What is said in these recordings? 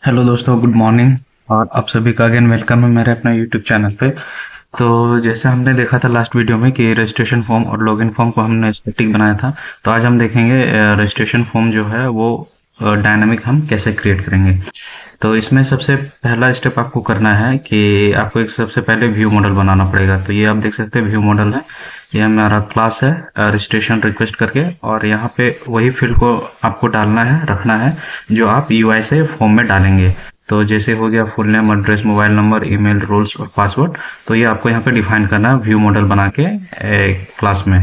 Hello दोस्तों, good morning. और आप सभी का अगेन वेलकम है मेरे अपने यूट्यूब चैनल पे। तो जैसे हमने देखा था लास्ट वीडियो में कि रजिस्ट्रेशन फॉर्म और लॉगिन फॉर्म को हमने स्टैटिक बनाया था। तो आज हम देखेंगे रजिस्ट्रेशन फॉर्म जो है वो डायनामिक हम कैसे क्रिएट करेंगे। तो इसमें सबसे पहला स्टेप आपको करना है कि आपको एक सबसे पहले व्यू मॉडल बनाना पड़ेगा। तो ये आप देख सकते हैं व्यू मॉडल है। ये हमारा क्लास है रजिस्ट्रेशन रिक्वेस्ट करके, और यहाँ पे वही फील्ड को आपको डालना है, रखना है जो आप यूआई से फॉर्म में डालेंगे। तो जैसे हो गया full name, address, mobile number, email, roles और पासवर्ड। तो ये आपको यहाँ पे डिफाइन करना है व्यू मॉडल बना के क्लास में।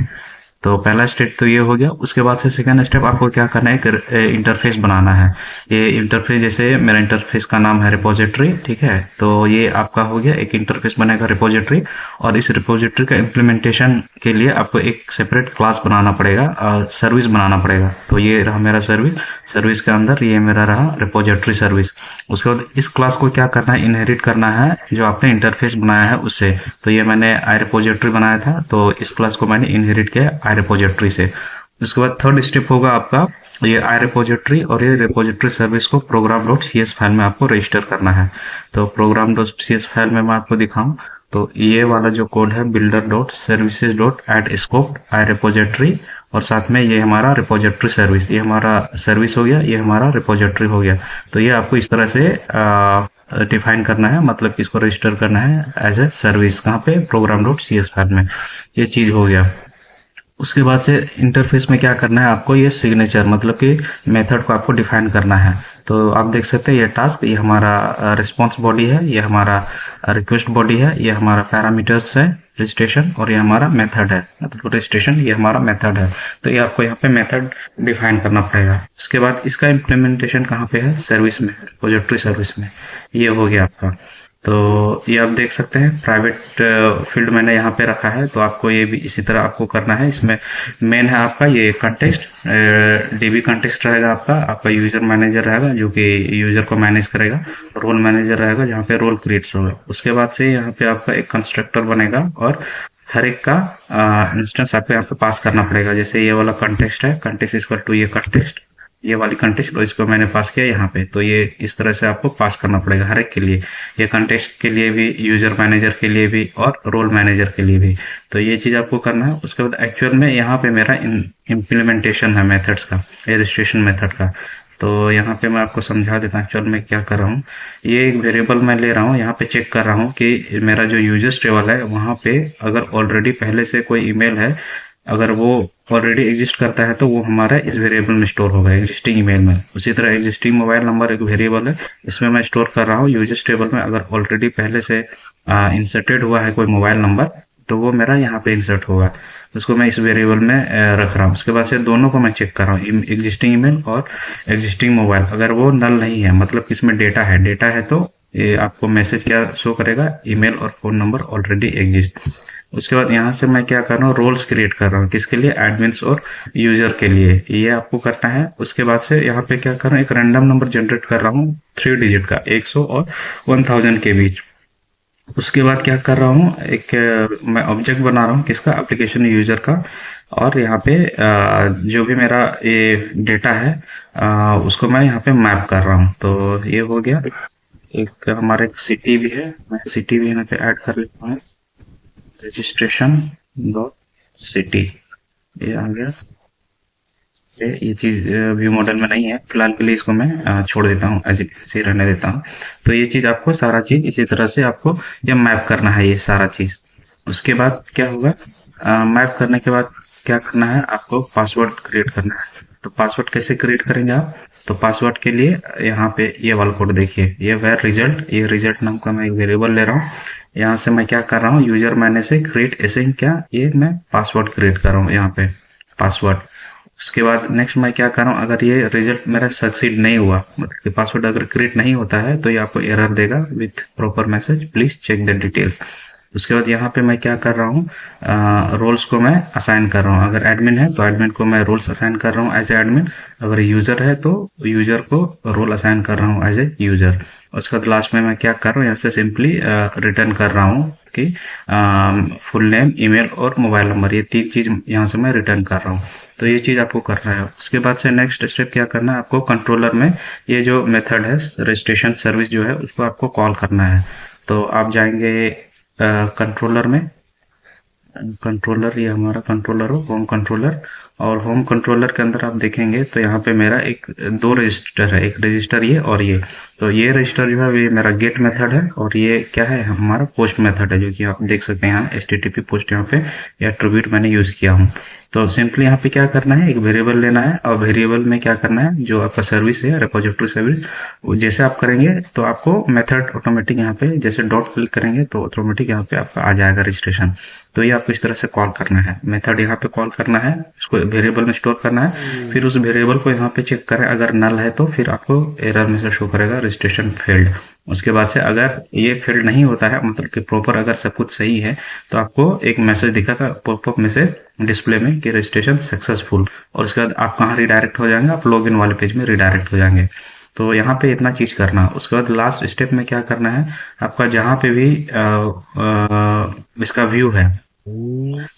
तो पहला स्टेप तो ये हो गया। उसके बाद से सेकंड स्टेप आपको क्या करना है, एक इंटरफेस बनाना है। ये इंटरफेस, जैसे मेरा इंटरफेस का नाम है रिपोजिटरी, ठीक है। तो ये आपका हो गया, एक इंटरफेस बनेगा रिपोजिटरी। और इस रिपोजिटरी का इम्प्लीमेंटेशन के लिए आपको एक सेपरेट क्लास बनाना पड़ेगा, सर्विस बनाना पड़ेगा। तो ये रहा मेरा सर्विस। सर्विस के अंदर ये मेरा रहा रिपोजिटरी सर्विस। उसके बाद इस क्लास को क्या करना है, इनहेरिट करना है जो आपने इंटरफेस बनाया है उससे। तो ये मैंने आई रिपोजिटरी बनाया था, तो इस क्लास को मैंने इनहेरिट किया आई रिपोजिटरी से। उसके बाद थर्ड स्टेप होगा आपका, ये आई रिपोजिटरी और ये रिपोजिटरी सर्विस को program dot C S file में आपको रजिस्टर करना है। तो program dot C S file में मैं आपको दिखाऊं तो ये वाला जो कोड है, builder dot services dot ed scope I repository, और साथ में ये हमारा रिपोजिटरी सर्विस, ये हमारा सर्विस हो गया, ये हमारा रिपोजिटरी हो गया। तो ये आपको इस तरह से डिफाइन करना है, मतलब इसको रजिस्टर करना है एज ए सर्विस, कहाँ पे, program dot C S file में। ये चीज हो गया। उसके बाद से इंटरफेस में क्या करना है आपको, ये सिग्नेचर मतलब कि मेथड को आपको डिफाइन करना है। तो आप देख सकते हैं ये टास्क, ये हमारा रिस्पॉन्स बॉडी है, ये हमारा रिक्वेस्ट बॉडी है, ये हमारा पैरामीटर्स है रजिस्ट्रेशन, और ये हमारा मेथड है, मतलब रजिस्ट्रेशन ये हमारा मेथड है। तो ये आपको यहाँ पे मेथड डिफाइन करना पड़ेगा। उसके बाद इसका इम्प्लीमेंटेशन कहाँ पे है, सर्विस में, रिपोजिटरी सर्विस में। ये हो गया आपका। तो ये आप देख सकते हैं प्राइवेट फील्ड मैंने यहाँ पे रखा है। तो आपको ये भी इसी तरह आपको करना है। इसमें मेन है आपका ये कंटेक्स्ट, डीबी कंटेक्स्ट रहेगा आपका। आपका यूजर मैनेजर रहेगा जो कि यूजर को मैनेज करेगा। रोल मैनेजर रहेगा जहाँ पे रोल क्रिएट्स होगा। उसके बाद से यहाँ पे आपका एक कंस्ट्रक्टर बनेगा, और हर एक का इंस्टेंस आपको यहाँ पे पास करना पड़ेगा। जैसे ये वाला कंटेक्स्ट है, कंटेक्स्ट इक्वल टू ये कंटेक्स्ट, ये वाली कंटेक्स्ट, और इसको मैंने पास किया यहाँ पे। तो ये इस तरह से आपको पास करना पड़ेगा हर एक के लिए, ये कंटेक्स्ट के लिए भी, यूजर मैनेजर के लिए भी, और रोल मैनेजर के लिए भी। तो ये चीज आपको करना है। उसके बाद एक्चुअल में यहाँ पे मेरा इम्प्लीमेंटेशन है मेथड्स का, रजिस्ट्रेशन मेथड का। तो यहाँ पे मैं आपको समझा देता हूँ एक्चुअल में क्या कर रहा हूँ। ये एक वेरिएबल मैं ले रहा हूँ, यहाँ पे चेक कर रहा हूँ कि मेरा जो यूजर्स टेबल है वहाँ पे अगर ऑलरेडी पहले से कोई ईमेल है, अगर वो ऑलरेडी एग्जिस्ट करता है तो वो हमारा इस वेरिएबल में स्टोर होगा, एग्जिस्टिंग ईमेल में। उसी तरह एग्जिस्टिंग मोबाइल नंबर एक वेरिएबल है, इसमें मैं स्टोर कर रहा हूँ यूजर्स टेबल में। अगर ऑलरेडी पहले से इंसर्टेड हुआ है कोई मोबाइल नंबर, तो वो मेरा यहाँ पे इंसर्ट होगा, उसको मैं इस वेरिएबल में रख रहा हूँ। उसके बाद से दोनों को मैं चेक कर रहा हूँ, एग्जिस्टिंग ईमेल और एग्जिस्टिंग मोबाइल। अगर वो नल नहीं है, मतलब कि इसमें डेटा है, डेटा है तो ये आपको मैसेज क्या शो करेगा, ईमेल और फोन नंबर ऑलरेडी एग्जिस्ट। उसके बाद यहाँ से मैं क्या कर रहा हूँ, रोल्स क्रिएट कर रहा हूँ, किसके लिए, एडमिन्स और यूजर के लिए, ये आपको करना है। उसके बाद से यहाँ पे क्या कर रहा हूँ, एक रैंडम नंबर जनरेट कर रहा हूँ 3 डिजिट का, 100 और 1000 के बीच। उसके बाद क्या कर रहा हूँ, एक मैं ऑब्जेक्ट बना रहा हूँ, किसका, एप्लीकेशन यूजर का। और यहाँ पे जो भी मेरा ये डेटा है उसको मैं यहाँ पे मैप कर रहा हूँ। तो ये हो गया। एक हमारा एक सिटी भी है, मैं सिटी भी यहाँ पे ऐड कर लेता हूँ, रजिस्ट्रेशन डॉट सिटी, ये आ गया। ये चीज व्यू मॉडल में नहीं है फिलहाल के लिए, इसको मैं छोड़ देता हूँ, ऐसे ऐसे रहने देता हूँ। तो ये चीज आपको सारा चीज इसी तरह से आपको ये मैप करना है, ये सारा चीज। उसके बाद क्या होगा, मैप करने के बाद क्या करना है, आपको पासवर्ड क्रिएट करना है। तो पासवर्ड कैसे क्रिएट करेंगे आप, तो पासवर्ड के लिए यहाँ पे ये वाला कोड देखिए, ये वेर रिजल्ट, ये रिजल्ट नाम का मैं एक वेरिएबल ले रहा हूँ। यहाँ से मैं क्या कर रहा हूँ, यूजर मैंने से क्रिएट ऐसे ही क्या, ये मैं पासवर्ड क्रिएट कर रहा हूँ यहाँ पे, पासवर्ड। उसके बाद नेक्स्ट मैं क्या कर रहा हूँ, अगर ये रिजल्ट मेरा सक्सीड नहीं हुआ, मतलब कि पासवर्ड अगर क्रिएट नहीं होता है, तो ये आपको एरर देगा with proper message, please check the details. उसके बाद यहाँ पे मैं क्या कर रहा हूँ, रोल्स को मैं असाइन कर रहा हूँ। अगर एडमिन है तो एडमिन को मैं रोल्स असाइन कर रहा हूँ एज ए एडमिन। अगर यूजर है तो यूजर को रोल असाइन कर रहा हूँ एज ए यूजर। उसके बाद लास्ट में मैं क्या कर रहा हूँ, यहाँ से सिंपली रिटर्न कर रहा हूँ कि फुल नेम, ईमेल और मोबाइल नंबर, ये 3 चीज यहाँ से मैं रिटर्न कर रहा हूँ। तो ये चीज आपको करना है। उसके बाद से नेक्स्ट स्टेप क्या करना है आपको, कंट्रोलर में ये जो मेथड है रजिस्ट्रेशन सर्विस जो है उसको आपको कॉल करना है। तो आप जाएंगे कंट्रोलर में, कंट्रोलर, ये हमारा कंट्रोलर हो, होम कंट्रोलर। और होम कंट्रोलर के अंदर आप देखेंगे तो यहाँ पे मेरा एक 2 रजिस्टर है, एक रजिस्टर ये और ये। तो ये रजिस्टर जो है ये मेरा गेट मेथड है और ये क्या है, हमारा पोस्ट मेथड है, जो कि आप देख सकते हैं यहाँ HTTP पोस्ट यहाँ पे या एट्रीब्यूट मैंने यूज किया हूँ। तो सिंपली यहाँ पे क्या करना है, एक वेरिएबल लेना है और वेरिएबल में क्या करना है, जो आपका सर्विस है रिपोजिटरी सर्विस, जैसे आप करेंगे तो आपको मेथड ऑटोमेटिक यहाँ पे जैसे डॉट क्लिक करेंगे तो ऑटोमेटिक यहाँ पे आपका आ जाएगा रजिस्ट्रेशन। तो ये आपको इस तरह से कॉल करना है, मेथड यहाँ पे कॉल करना है, इसको वेरिएबल में स्टोर करना है। फिर उस वेरिएबल को यहाँ पे चेक करें, अगर नल है तो फिर आपको एरर में से शो करेगा रजिस्ट्रेशन फेल्ड। उसके बाद से अगर ये फेल्ड नहीं होता है, मतलब कि प्रॉपर अगर सब कुछ सही है, तो आपको एक मैसेज दिखागा पॉपअप मैसेज डिस्प्ले में कि रजिस्ट्रेशन सक्सेसफुल। और उसके बाद आप कहाँ रिडायरेक्ट हो जाएंगे, आप लॉगिन वाले पेज में रिडायरेक्ट हो जाएंगे। तो यहाँ पे इतना चीज करना। उसके बाद लास्ट स्टेप में क्या करना है, आपका जहाँ पे भी इसका व्यू है,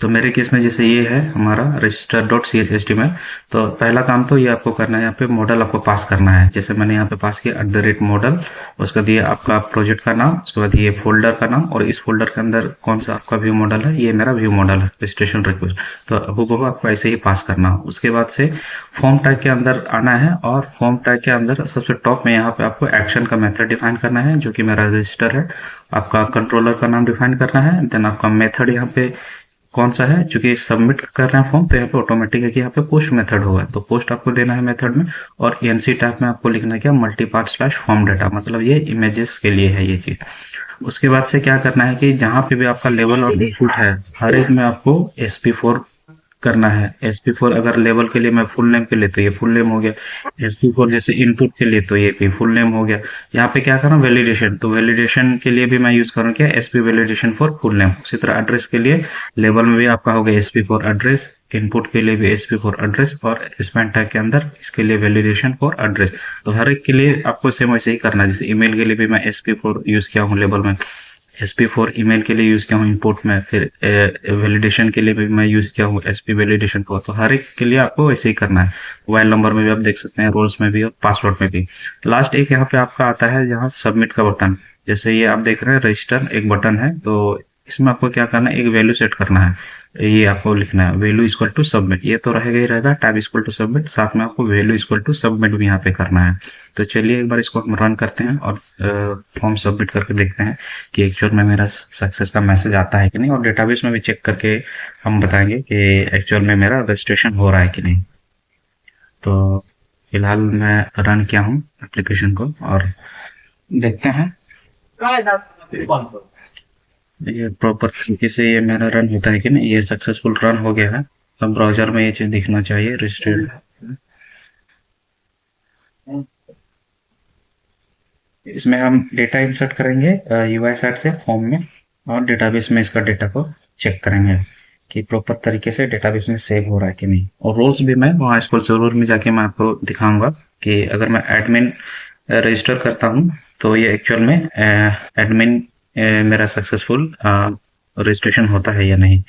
तो मेरे केस में जैसे ये है हमारा register dot C H S T में। तो पहला काम तो ये आपको करना है, यहाँ पे मॉडल आपको पास करना है, जैसे मैंने यहाँ पे पास किया @मॉडल। उसके बाद ये आपका प्रोजेक्ट का नाम, उसके बाद ये फोल्डर का नाम, और इस फोल्डर के अंदर कौन सा आपका व्यू मॉडल है, ये मेरा व्यू मॉडल है रजिस्ट्रेशन रिक्वेस्ट। तो हुबहू आपको ऐसे ही पास करना। उसके बाद से फॉर्म टैग के अंदर आना है और फॉर्म टैग के अंदर सबसे टॉप में यहाँ पे आपको एक्शन का मेथड डिफाइन करना है, जो कि मेरा रजिस्टर है। आपका कंट्रोलर का नाम डिफाइन करना है, देन आपका मेथड यहाँ पे कौन सा है, चूंकि सबमिट कर रहे हैं फॉर्म तो यहाँ पे ऑटोमेटिक है कि यहाँ पे पोस्ट मेथड होगा, तो पोस्ट आपको देना है मेथड में। और एनसी टैग में आपको लिखना क्या, मल्टीपार्ट स्लैश फॉर्म डाटा, मतलब ये इमेजेस के लिए है ये चीज। उसके बाद से क्या करना है कि जहां पे भी आपका लेवल और इनपुट है, हर एक में आपको SP4 करना है। SP4 अगर लेवल के लिए मैं फुल नेम के लिए तो ये फुल नेम हो गया, SP4 जैसे इनपुट के लिए तो ये भी फुल नेम हो गया। यहाँ पे क्या करूँ, वैलिडेशन, तो वैलिडेशन के लिए भी मैं यूज करूँ क्या, SP validation for full name. उसी तरह एड्रेस के लिए लेवल में भी आपका होगा SP4 एड्रेस, इनपुट के लिए भी SP4 एड्रेस, और स्पैन टैग के अंदर इसके लिए वैलिडेशन फॉर एड्रेस। तो हर एक के लिए आपको सेम वैसे ही करना है। जैसे ईमेल के लिए भी मैं SP4 यूज किया हूँ लेवल में, SP4 ईमेल के लिए यूज किया हूँ इनपुट में, फिर वैलिडेशन के लिए भी मैं यूज किया हूँ SP वैलिडेशन को। तो हर एक के लिए आपको ऐसे ही करना है। मोबाइल नंबर में भी आप देख सकते हैं, रोल्स में भी और पासवर्ड में भी। लास्ट एक यहाँ पे आपका आता है जहाँ सबमिट का बटन, जैसे ये आप देख रहे हैं रजिस्टर एक बटन है, तो इसमें आपको क्या करना है, एक वैल्यू सेट करना है। ये आपको लिखना है वैल्यू इक्वल टू सबमिट, ये तो रहेगा ही रहेगा, टैब इक्वल टू सबमिट, साथ में आपको वैल्यू इक्वल टू सबमिट भी यहाँ पे करना है। तो चलिए एक बार इसको हम रन करते हैं और फॉर्म सबमिट करके देखते हैं कि एक्चुअल में मेरा सक्सेस का मैसेज आता है कि नहीं, और डेटाबेस में भी चेक करके हम बताएंगे कि एक्चुअल में मेरा रजिस्ट्रेशन हो रहा है कि नहीं। तो फिलहाल मैं रन किया हूँ एप्लीकेशन को और देखते हैं ये प्रॉपर तरीके से ये मेरा रन होता है कि नहीं। ये सक्सेसफुल रन हो गया है। अब ब्राउजर में ये चीज दिखना चाहिए रजिस्टर्ड। इसमें हम डेटा इंसर्ट करेंगे UI साइट से फॉर्म में, और डेटाबेस में इसका डेटा को चेक करेंगे कि प्रॉपर तरीके से डेटाबेस में सेव हो रहा है कि नहीं। और रोल्स भी मैं वहाँ स्कूल सर्वर में जाके मैं आपको दिखाऊंगा कि अगर मैं एडमिन रजिस्टर करता हूँ तो ये एक्चुअल में एडमिन मेरा सक्सेसफुल रजिस्ट्रेशन होता है या नहीं।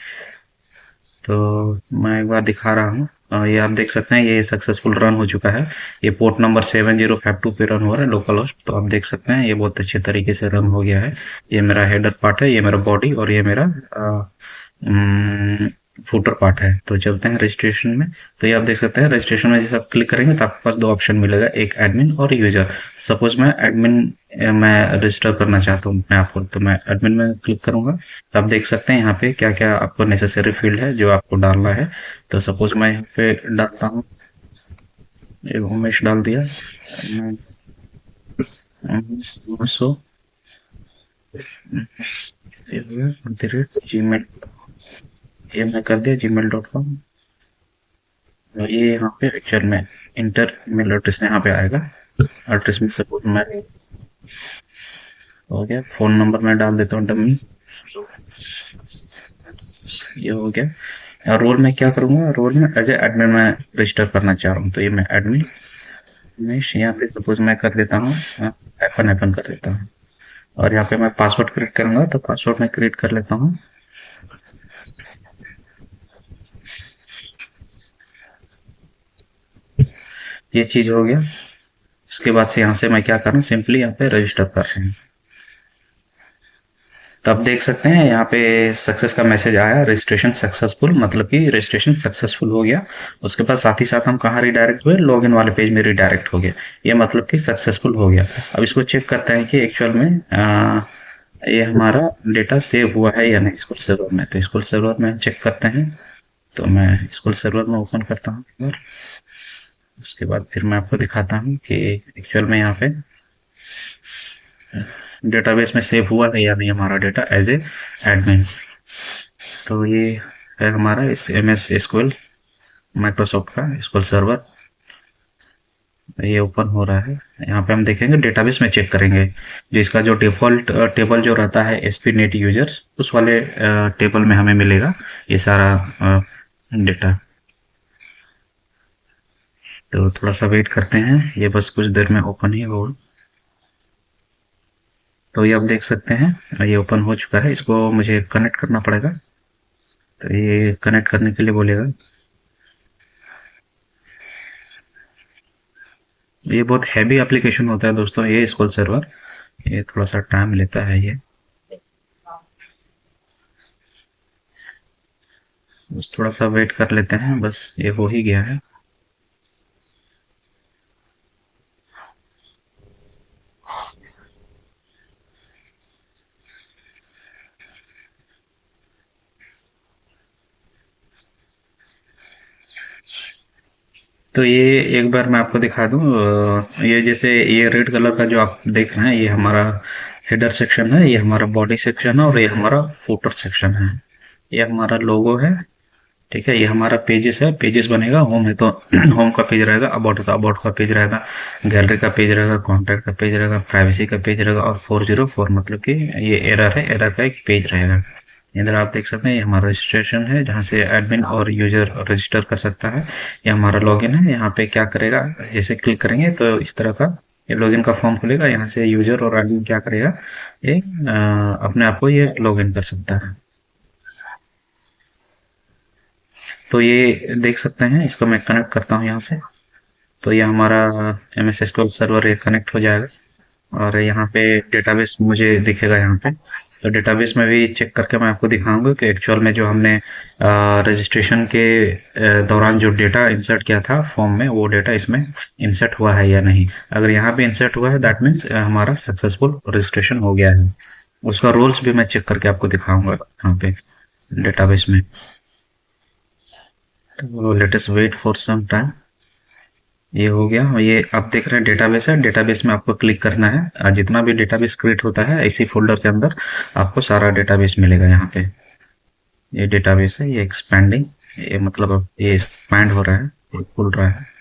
तो मैं एक बार दिखा रहा हूँ, ये आप देख सकते हैं ये सक्सेसफुल रन हो चुका है। ये पोर्ट नंबर 7052 पे रन हो रहा है लोकल होस्ट। तो आप देख सकते हैं ये बहुत अच्छे तरीके से रन हो गया है। ये मेरा हेडर पार्ट है, ये मेरा बॉडी, और ये मेरा फुटर पार्ट है। तो चलते हैं रजिस्ट्रेशन में। तो ये आप देख सकते हैं रजिस्ट्रेशन में जैसे आप क्लिक करेंगे तो आपके पास 2 ऑप्शन मिलेगा, एक एडमिन और यूजर। सपोज मैं एडमिन मैं रजिस्टर करना चाहता हूँ अपने आप को, तो मैं एडमिन में क्लिक करूंगा। तो आप देख सकते हैं यहाँ पे क्या क्या आपको नेसेसरी फील्ड है जो आपको डालना है। तो सपोज मैं यहाँ पे डालता हूँ, उमेश डाल दिया, सो जीमेल, ये मैं कर दिया gmail.com। और ये यहाँ पे एक्चुअल में इंटर ईमेल एड्रेस यहाँ पे आएगा। एड्रेस में सपोज मैं हो गया, फोन नंबर मैं डाल देता हूँ डमी, ये हो गया। और रोल में क्या करूंगा, रोल में एज ए एडमिन मैं रजिस्टर करना चाह रहा हूँ, तो ये मैं एडमिन में यहाँ पे सपोज मैं कर देता हूँ एपन एपन कर देता हूँ। और यहाँ पे मैं पासवर्ड क्रिएट करूंगा, तो पासवर्ड मैं क्रिएट कर लेता हूँ। ये चीज हो गया। उसके बाद से यहाँ से मैं क्या करूँ, सिंपली यहाँ पे रजिस्टर कर रहे हैं। तो आप देख सकते हैं यहाँ पे सक्सेस का मैसेज आया, रजिस्ट्रेशन सक्सेसफुल, मतलब कि रजिस्ट्रेशन सक्सेसफुल हो गया। उसके बाद साथ ही साथ हम कहाँ रिडायरेक्ट हुए, लॉगिन वाले पेज में रिडायरेक्ट हो गया। ये मतलब कि सक्सेसफुल हो गया। अब इसको चेक करते हैं कि एक्चुअल में ये हमारा डेटा सेव हुआ है या नहीं स्कूल सर्वर में। तो स्कूल सर्वर में चेक करते हैं। तो मैं स्कूल सर्वर में ओपन करता हूँ, उसके बाद फिर मैं आपको दिखाता हूँ कि एक्चुअल में यहाँ पे डेटाबेस में सेव हुआ है या नहीं हमारा डेटा एज ए एडमिन। तो ये है हमारा इस एम एस स्क्यूएल माइक्रोसॉफ्ट का स्क्यूएल सर्वर। ये ओपन हो रहा है। यहाँ पे हम देखेंगे डेटाबेस में चेक करेंगे, जो इसका जो डिफॉल्ट टेबल जो रहता है एसपी नेट यूजर्स, उस वाले टेबल में हमें मिलेगा ये सारा डेटा। तो थोड़ा सा वेट करते हैं, ये बस कुछ देर में ओपन ही होगा। तो ये आप देख सकते हैं ये ओपन हो चुका है। इसको मुझे कनेक्ट करना पड़ेगा। तो ये कनेक्ट करने के लिए बोलेगा। ये बहुत हैवी एप्लीकेशन होता है दोस्तों, ये स्कूल सर्वर। ये थोड़ा सा टाइम लेता है ये। बस थोड़ा सा वेट कर लेते हैं, बस ये हो ही गया है। तो ये एक बार मैं आपको दिखा दूं, ये जैसे ये रेड कलर का जो आप देख रहे हैं, ये हमारा हेडर सेक्शन है, ये हमारा बॉडी सेक्शन है, और ये हमारा फुटर सेक्शन है। ये हमारा लोगो है। ठीक है, ये हमारा पेजेस है। पेजेस बनेगा, होम है तो होम का पेज रहेगा, अबाउट है तो अबाउट का पेज रहेगा, गैलरी का पेज रहेगा, कॉन्टैक्ट का पेज रहेगा, प्राइवेसी का पेज रहेगा, और 404 मतलब कि ये एरर है, एरर का एक पेज रहेगा। इधर आप देख सकते हैं ये हमारा रजिस्ट्रेशन है, जहाँ से एडमिन और यूजर रजिस्टर कर सकता है। ये हमारा लॉगिन है। यहाँ पे क्या करेगा, जैसे क्लिक करेंगे तो इस तरह का ये लॉगिन का फॉर्म खुलेगा। यहाँ से यूजर और एडमिन क्या करेगा, ये अपने आप को ये लॉगिन कर सकता है। तो ये देख सकते हैं, इसको मैं कनेक्ट करता हूँ यहाँ से। तो ये हमारा एम एस एसक्यूएल सर्वर ये कनेक्ट हो जाएगा, और यहाँ पे डेटाबेस मुझे दिखेगा यहाँ पे। तो डेटाबेस में भी चेक करके मैं आपको दिखाऊंगा कि एक्चुअल में जो हमने रजिस्ट्रेशन के दौरान जो डेटा इंसर्ट किया था फॉर्म में, वो डेटा इसमें इंसर्ट हुआ है या नहीं। अगर यहाँ पे इंसर्ट हुआ है, दैट मीन्स हमारा सक्सेसफुल रजिस्ट्रेशन हो गया है। उसका रोल्स भी मैं चेक करके आपको दिखाऊंगा यहाँ पे डेटाबेस में। तो let us wait for some time. ये हो गया। ये आप देख रहे हैं डेटाबेस है। डेटाबेस में आपको क्लिक करना है, जितना भी डेटाबेस क्रिएट होता है इसी फोल्डर के अंदर आपको सारा डेटाबेस मिलेगा यहाँ पे। ये डेटाबेस है, ये एक्सपैंडिंग, ये मतलब अब ये एक्सपैंड हो रहा है, ये खुल रहा है।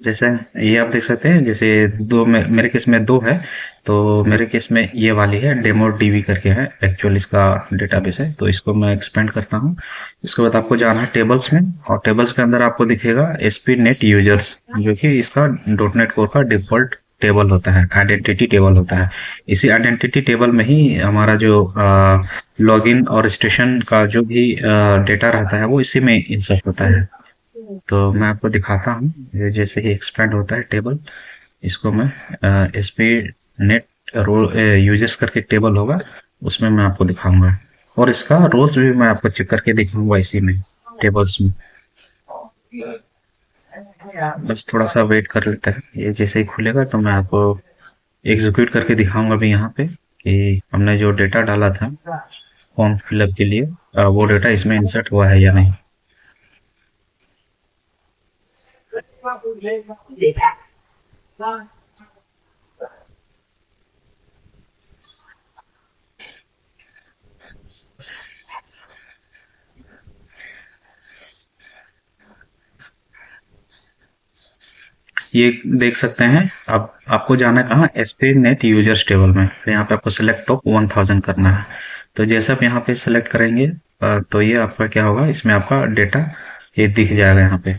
जैसे ये आप देख सकते हैं, जैसे दो मेरे केस में दो है। तो मेरे केस में ये वाली है, डेमो डीबी करके है, एक्चुअल इसका डेटाबेस है। तो इसको मैं एक्सपेंड करता हूँ। इसके बाद आपको जाना है टेबल्स में, और टेबल्स के अंदर आपको दिखेगा एसपी नेट यूजर्स, जो कि इसका डॉट नेट कोर का डिफॉल्ट टेबल होता है, आइडेंटिटी टेबल होता है। इसी आइडेंटिटी टेबल में ही हमारा जो लॉगिन और रजिस्ट्रेशन का जो भी डेटा रहता है वो इसी में इंसर्ट होता है। तो मैं आपको दिखाता हूँ, ये जैसे ही एक्सपेंड होता है टेबल, इसको मैं एसपी नेट रोल यूजेस करके टेबल होगा, उसमें मैं आपको दिखाऊंगा। और इसका रोल्स भी मैं आपको चेक करके दिखाऊंगा इसी में, टेबल्स में। बस थोड़ा सा वेट कर लेते हैं, ये जैसे ही खुलेगा तो मैं आपको एग्जीक्यूट करके दिखाऊंगा भी यहाँ पे कि हमने जो डेटा डाला था फॉर्म फिलअप के लिए, वो डेटा इसमें इंसर्ट हुआ है या नहीं। ये देख सकते हैं। अब आपको जाना है कहाँ, एसपी नेट यूजर्स टेबल में। तो यहाँ पे आपको सिलेक्ट टॉप 1000 करना है। तो जैसे आप यहाँ पे सिलेक्ट करेंगे तो ये आपका क्या होगा, इसमें आपका डेटा ये दिख जाएगा यहाँ पे।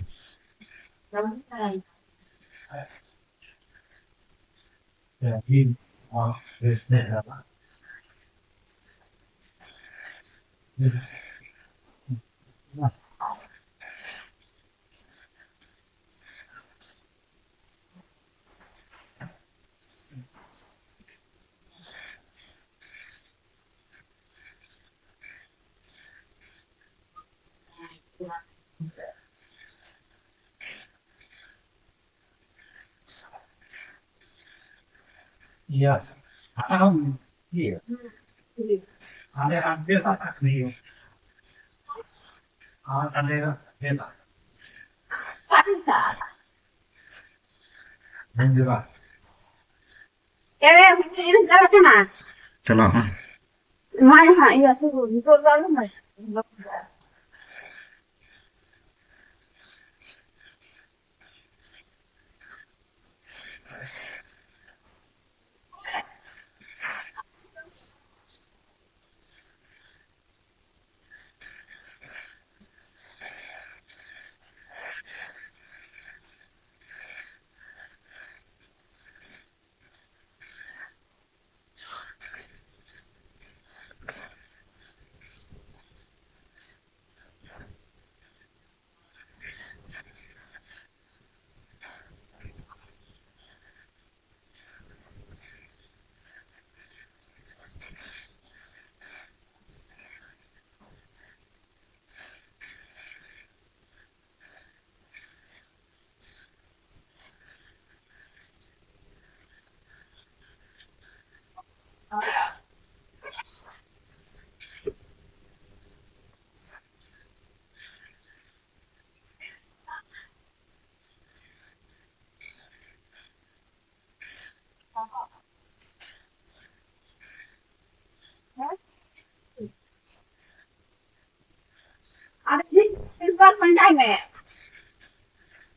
चलो हाँ।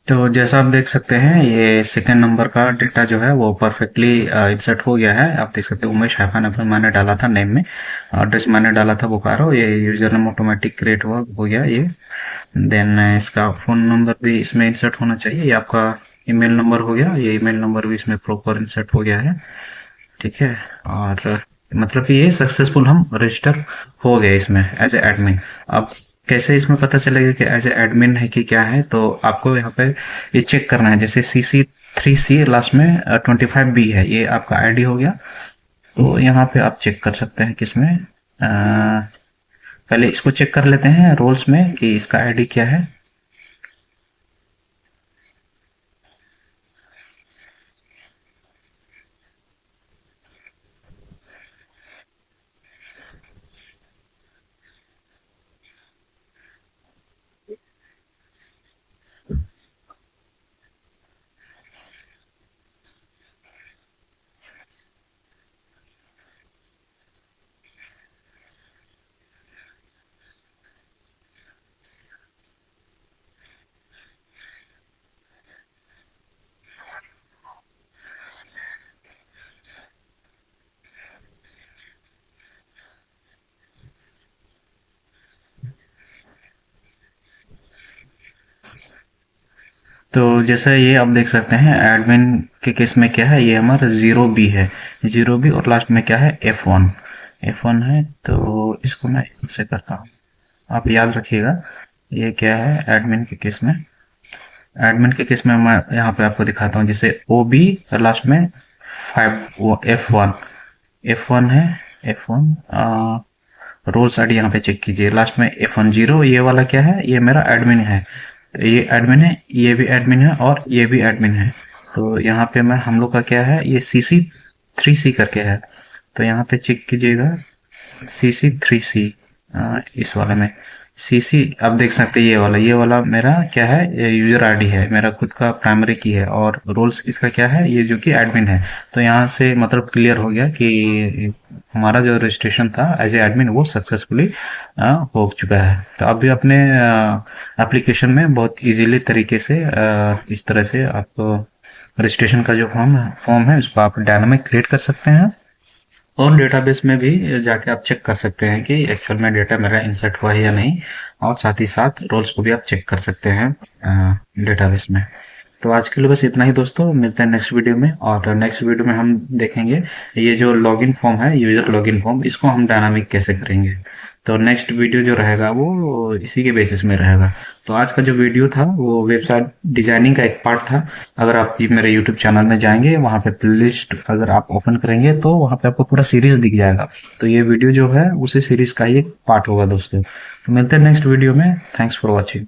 तो जैसा आप देख सकते हैं, ये सेकंड नंबर का डेटा जो है वो परफेक्टली इंसर्ट हो गया है। आप देख सकते हैं उमेश हैफन अपने मैंने डाला था नेम में, एड्रेस मैंने डाला था बोकारो, ये यूजर नेम ऑटोमेटिक क्रिएट हो गया ये। देन इसका फोन नंबर भी इसमें इंसर्ट होना चाहिए। ये आपका ईमेल नंबर हो गया, ये ईमेल नंबर भी इसमें प्रॉपर इंसर्ट हो गया है। ठीक है। और मतलब कि ये सक्सेसफुल हम रजिस्टर हो गए इसमें एज ए एडमिन। अब कैसे इसमें पता चलेगा कि एज ए एडमिन है कि क्या है, तो आपको यहाँ पे ये चेक करना है। जैसे CC3C लास्ट में 25B है, ये आपका आईडी हो गया। तो यहाँ पे आप चेक कर सकते हैं किसमें पहले इसको चेक कर लेते हैं रोल्स में कि इसका आईडी क्या है। तो जैसा ये आप देख सकते हैं एडमिन के केस में क्या है, ये हमारा 0B है, 0B और लास्ट में क्या है F1 है। तो इसको मैं इससे करता हूँ, आप याद रखिएगा। ये क्या है एडमिन के केस में, एडमिन के केस में मैं यहाँ पे आपको दिखाता हूँ। जैसे OB लास्ट में 5 F1 है, F1 रोल्स आईडी यहाँ पे चेक कीजिए, लास्ट में F10। ये वाला क्या है, ये मेरा एडमिन है, ये एडमिन है, ये भी एडमिन है और ये भी एडमिन है। तो यहाँ पे मैं हम लोग का क्या है, ये CC3C करके है। तो यहाँ पे चेक कीजिएगा CC3C, इस वाले में CC आप देख सकते हैं। ये वाला मेरा क्या है, ये यूजर आईडी है, मेरा खुद का प्राइमरी की है, और रोल्स इसका क्या है, ये जो कि एडमिन है। तो यहाँ से मतलब क्लियर हो गया कि हमारा जो रजिस्ट्रेशन था एज ए एडमिन वो सक्सेसफुली हो चुका है। तो आप भी अपने एप्लीकेशन में बहुत इजीली तरीके से इस तरह से आप रजिस्ट्रेशन का जो फॉर्म है उसको आप डायनामिक क्रिएट कर सकते हैं, और डेटाबेस में भी जाके आप चेक कर सकते हैं कि एक्चुअल में डेटा मेरा इंसर्ट हुआ है या नहीं, और साथ ही साथ रोल्स को भी आप चेक कर सकते हैं डेटाबेस में। तो आज के लिए बस इतना ही दोस्तों, मिलते हैं नेक्स्ट वीडियो में। और नेक्स्ट वीडियो में हम देखेंगे ये जो लॉगिन फॉर्म है, यूजर लॉगिन फॉर्म, इसको हम डायनामिक कैसे करेंगे। तो नेक्स्ट वीडियो जो रहेगा वो इसी के बेसिस में रहेगा। तो आज का जो वीडियो था वो वेबसाइट डिजाइनिंग का एक पार्ट था। अगर आप मेरे यूट्यूब चैनल में जाएंगे, वहां पे प्लेलिस्ट अगर आप ओपन करेंगे तो वहां पे आपको पूरा सीरीज दिख जाएगा। तो ये वीडियो जो है उसी सीरीज का ही एक पार्ट होगा दोस्तों। तो मिलते हैं नेक्स्ट वीडियो में। Thanks for watching.